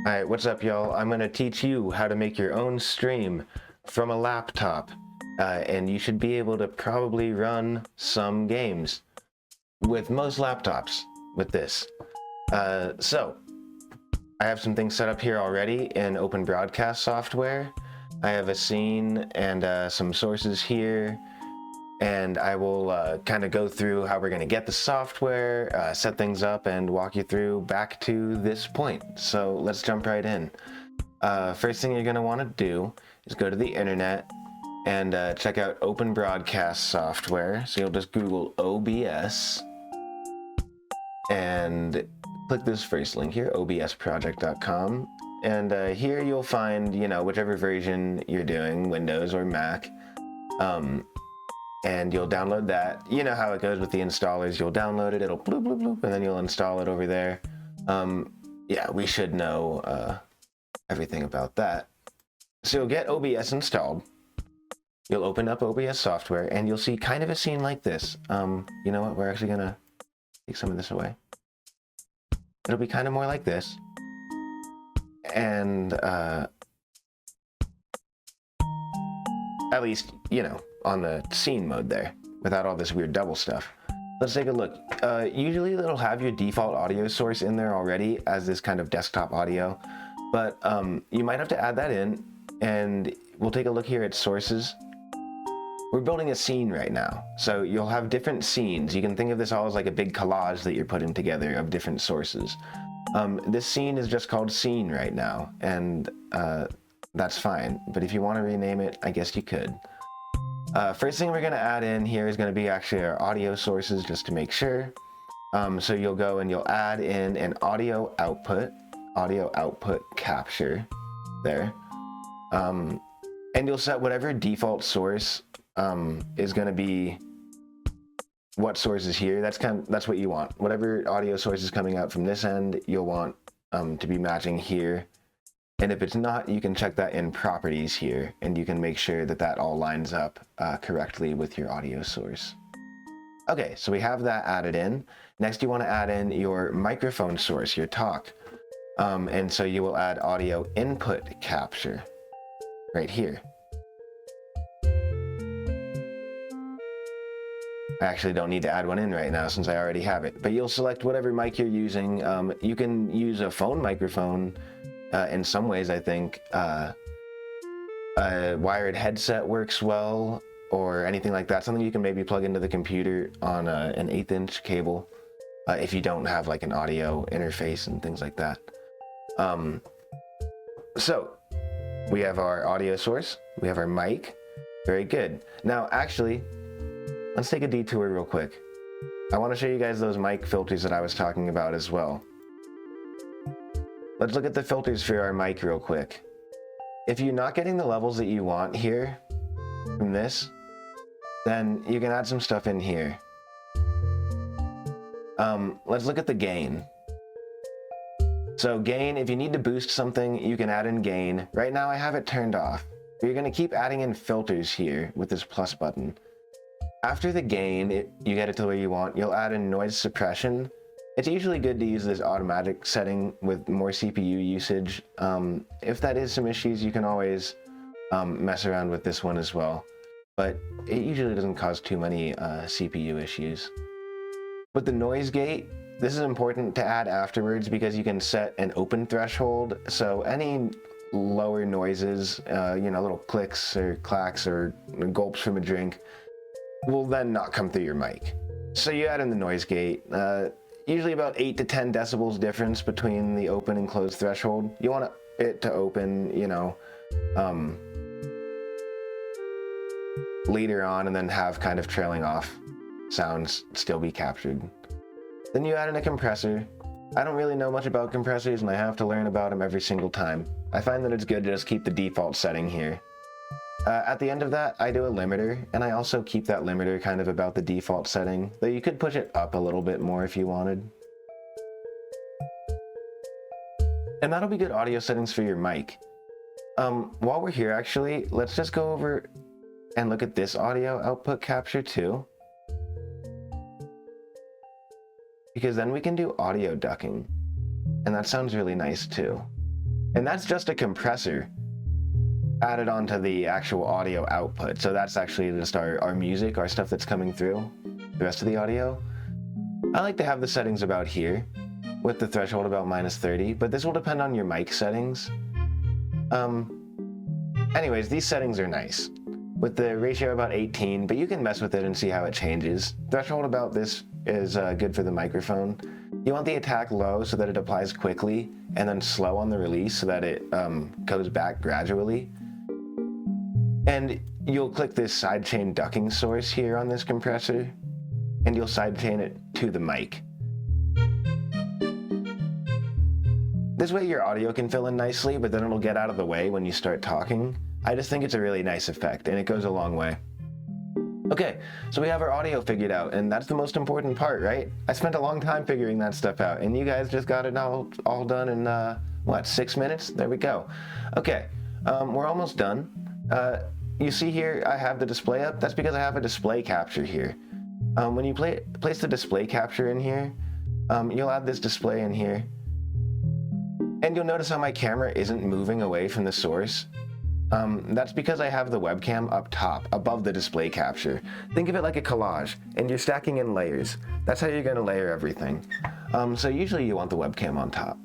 Alright, what's up, y'all? I'm gonna teach you how to make your own stream from a laptop. And you should be able to probably run some games with most laptops with this. So, I have some things set up here already in Open Broadcast software. I have a scene and some sources here. And I will kind of go through how we're going to get the software, set things up, and walk you through back to this point. So let's jump right in. First thing you're going to want to do is go to the internet and check out Open Broadcast software. So you'll just Google OBS and click this first link here, obsproject.com. And here you'll find, whichever version you're doing, Windows or Mac. And you'll download that. You know how it goes with the installers. You'll download it, it'll bloop, bloop, bloop, and then you'll install it over there. Yeah, we should know everything about that. So you'll get OBS installed. You'll open up OBS software, and you'll see kind of a scene like this. You know what? We're actually going to take some of this away. It'll be kind of more like this. And at least, on the scene mode there, without all this weird double stuff. Let's take a look. Usually it'll have your default audio source in there already as this kind of desktop audio, but you might have to add that in, and we'll take a look here at sources. We're building a scene right now, so you'll have different scenes. You can think of this all as like a big collage that you're putting together of different sources. This scene is just called scene right now, and that's fine, but if you want to rename it, I guess you could. First thing we're going to add in here is going to be actually our audio sources, just to make sure. So you'll go and you'll add in an audio output capture there. And you'll set whatever default source is going to be what source is here. That's what you want. Whatever audio source is coming out from this end, you'll want to be matching here. And if it's not, you can check that in properties here, and you can make sure that that all lines up correctly with your audio source. Okay, so we have that added in. Next, you want to add in your microphone source, your talk. And so you will add audio input capture right here. I actually don't need to add one in right now since I already have it, but you'll select whatever mic you're using. You can use a phone microphone. In some ways, I think a wired headset works well, or anything like that. Something you can maybe plug into the computer on an 1/8" cable if you don't have like an audio interface and things like that. So we have our audio source, we have our mic. Very good. Now, actually, let's take a detour real quick. I want to show you guys those mic filters that I was talking about as well. Let's look at the filters for our mic real quick. If you're not getting the levels that you want here from this, then you can add some stuff in here. Let's look at the gain. So gain, if you need to boost something, you can add in gain. Right now I have it turned off. But you're going to keep adding in filters here with this plus button. After the gain, you get it to where you want, you'll add in noise suppression. It's usually good to use this automatic setting with more CPU usage. If that is some issues, you can always mess around with this one as well. But it usually doesn't cause too many CPU issues. With the noise gate, this is important to add afterwards because you can set an open threshold. So any lower noises, little clicks or clacks or gulps from a drink, will then not come through your mic. So you add in the noise gate. Usually about 8 to 10 decibels difference between the open and closed threshold. You want it to open, later on, and then have kind of trailing off sounds still be captured. Then you add in a compressor. I don't really know much about compressors, and I have to learn about them every single time. I find that it's good to just keep the default setting here. At the end of that, I do a limiter, and I also keep that limiter kind of about the default setting, though you could push it up a little bit more if you wanted. And that'll be good audio settings for your mic. While we're here, actually, let's just go over and look at this audio output capture too. Because then we can do audio ducking, and that sounds really nice too. And that's just a compressor added onto the actual audio output. So that's actually just our music, our stuff that's coming through, the rest of the audio. I like to have the settings about here, with the threshold about -30, but this will depend on your mic settings. Anyways, these settings are nice, with the ratio about 18, but you can mess with it and see how it changes. Threshold about this is good for the microphone. You want the attack low so that it applies quickly, and then slow on the release so that it goes back gradually. And you'll click this sidechain ducking source here on this compressor, and you'll sidechain it to the mic. This way your audio can fill in nicely, but then it'll get out of the way when you start talking. I just think it's a really nice effect, and it goes a long way. Okay, so we have our audio figured out, and that's the most important part, right? I spent a long time figuring that stuff out, and you guys just got it all done in, what, 6 minutes? There we go. Okay, we're almost done. You see here, I have the display up. That's because I have a display capture here. When you place the display capture in here, you'll add this display in here. And you'll notice how my camera isn't moving away from the source. That's because I have the webcam up top, above the display capture. Think of it like a collage, and you're stacking in layers. That's how you're gonna layer everything. So usually you want the webcam on top.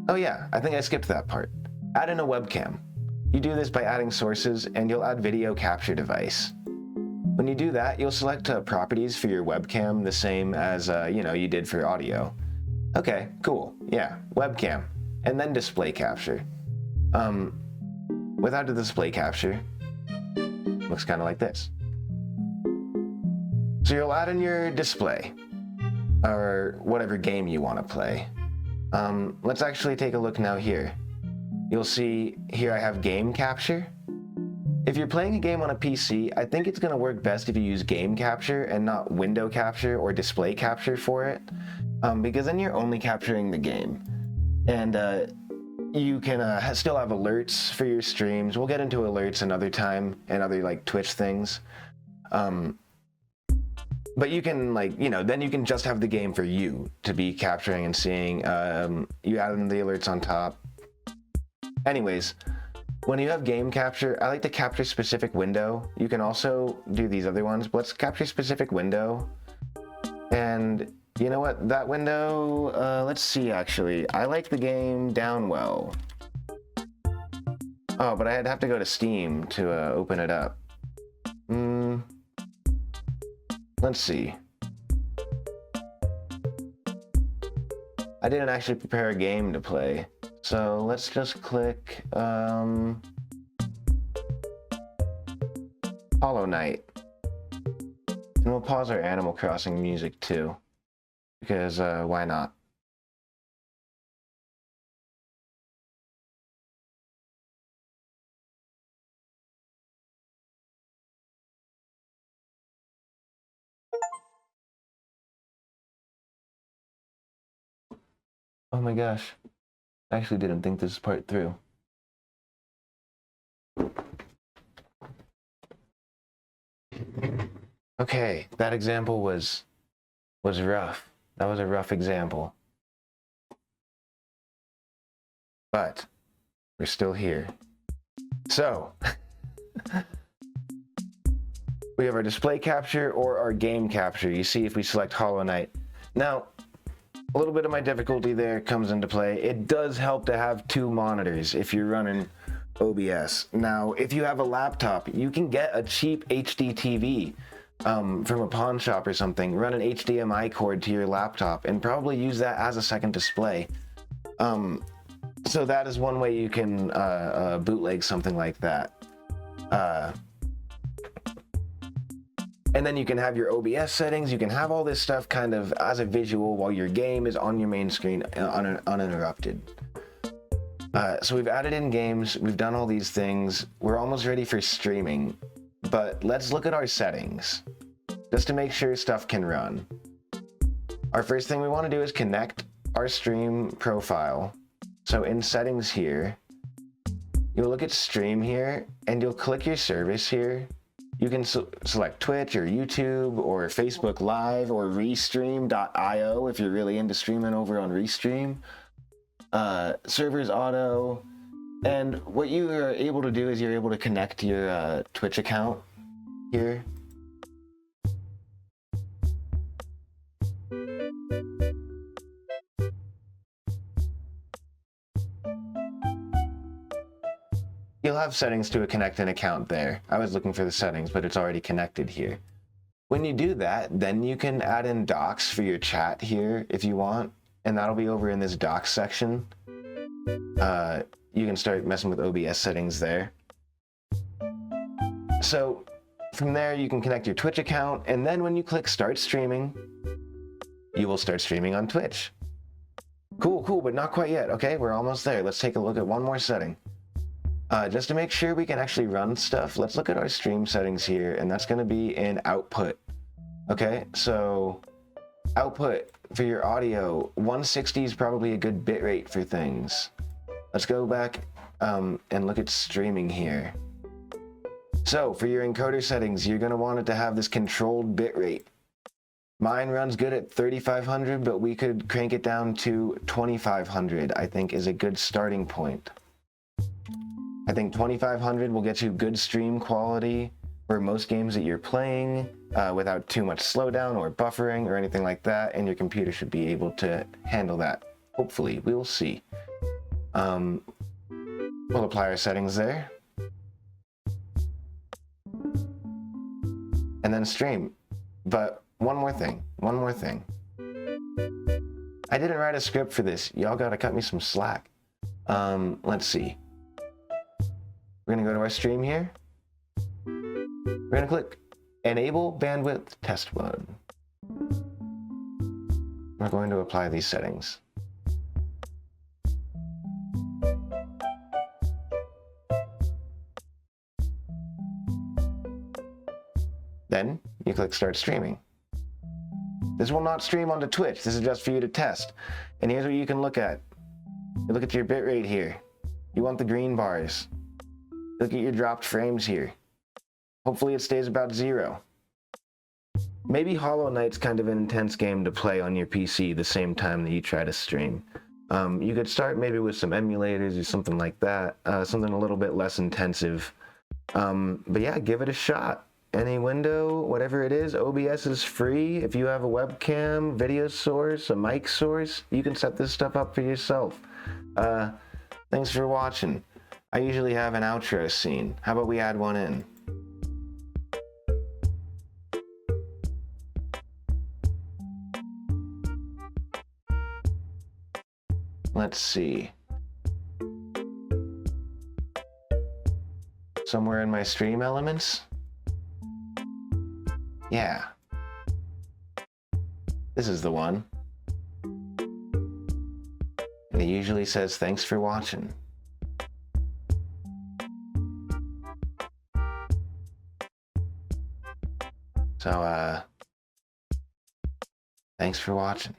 Oh yeah, I think I skipped that part. Add in a webcam. You do this by adding sources, and you'll add video capture device. When you do that, you'll select properties for your webcam the same as you did for audio. Okay, cool. Yeah, webcam, and then display capture. Without the display capture, looks kind of like this. So you'll add in your display, or whatever game you want to play. Let's actually take a look now here. You'll see here I have game capture. If you're playing a game on a PC, I think it's going to work best if you use game capture and not window capture or display capture for it, because then you're only capturing the game. And you can still have alerts for your streams. We'll get into alerts another time and other like Twitch things. But you can then you can just have the game for you to be capturing and seeing. You add in the alerts on top. Anyways, when you have game capture, I like to capture specific window. You can also do these other ones, but let's capture specific window. And you know what, that window, let's see actually. I like the game Downwell. Oh, but I'd have to go to Steam to open it up. Let's see. I didn't actually prepare a game to play. So let's just click Hollow Knight. And we'll pause our Animal Crossing music too, because why not? Oh my gosh. I actually didn't think this part through. Okay, that example was rough. That was a rough example. But we're still here. So we have our display capture or our game capture. You see if we select Hollow Knight. Now, a little bit of my difficulty there comes into play. It does help to have two monitors if you're running OBS. Now, if you have a laptop, you can get a cheap HD TV from a pawn shop or something. Run an HDMI cord to your laptop and probably use that as a second display. So that is one way you can bootleg something like that. And then you can have your OBS settings. You can have all this stuff kind of as a visual while your game is on your main screen uninterrupted. So we've added in games. We've done all these things. We're almost ready for streaming. But let's look at our settings just to make sure stuff can run. Our first thing we want to do is connect our stream profile. So in settings here, you'll look at stream here and you'll click your service here. You can select Twitch or YouTube or Facebook Live or Restream.io if you're really into streaming over on Restream. servers auto, and what you are able to do is you're able to connect your Twitch account here. You'll have settings to connect an account there. I was looking for the settings, but it's already connected here. When you do that, then you can add in docs for your chat here if you want, and that'll be over in this docs section. You can start messing with OBS settings there. So from there, you can connect your Twitch account, and then when you click start streaming, you will start streaming on Twitch. Cool, but not quite yet. Okay, we're almost there. Let's take a look at one more setting. Just to make sure we can actually run stuff, let's look at our stream settings here, and that's going to be in output. Okay, so output for your audio, 160 is probably a good bitrate for things. Let's go back and look at streaming here. So for your encoder settings, you're going to want it to have this controlled bitrate. Mine runs good at 3500, but we could crank it down to 2500, I think is a good starting point. I think 2500 will get you good stream quality for most games that you're playing without too much slowdown or buffering or anything like that, and your computer should be able to handle that. Hopefully, we will see. We'll apply our settings there. And then stream. But one more thing. I didn't write a script for this. Y'all gotta cut me some slack. Let's see. We're going to go to our stream here. We're going to click Enable Bandwidth Test Mode. We're going to apply these settings. Then you click Start Streaming. This will not stream onto Twitch. This is just for you to test. And here's what you can look at. You look at your bitrate here. You want the green bars. Look at your dropped frames here. Hopefully it stays about 0. Maybe Hollow Knight's kind of an intense game to play on your PC the same time that you try to stream. You could start maybe with some emulators or something like that, something a little bit less intensive. But yeah, give it a shot. Any window, whatever it is, OBS is free. If you have a webcam, video source, a mic source, you can set this stuff up for yourself. Thanks for watching. I usually have an outro scene. How about we add one in? Let's see. Somewhere in my stream elements? Yeah. This is the one. And it usually says, thanks for watching. So, thanks for watching.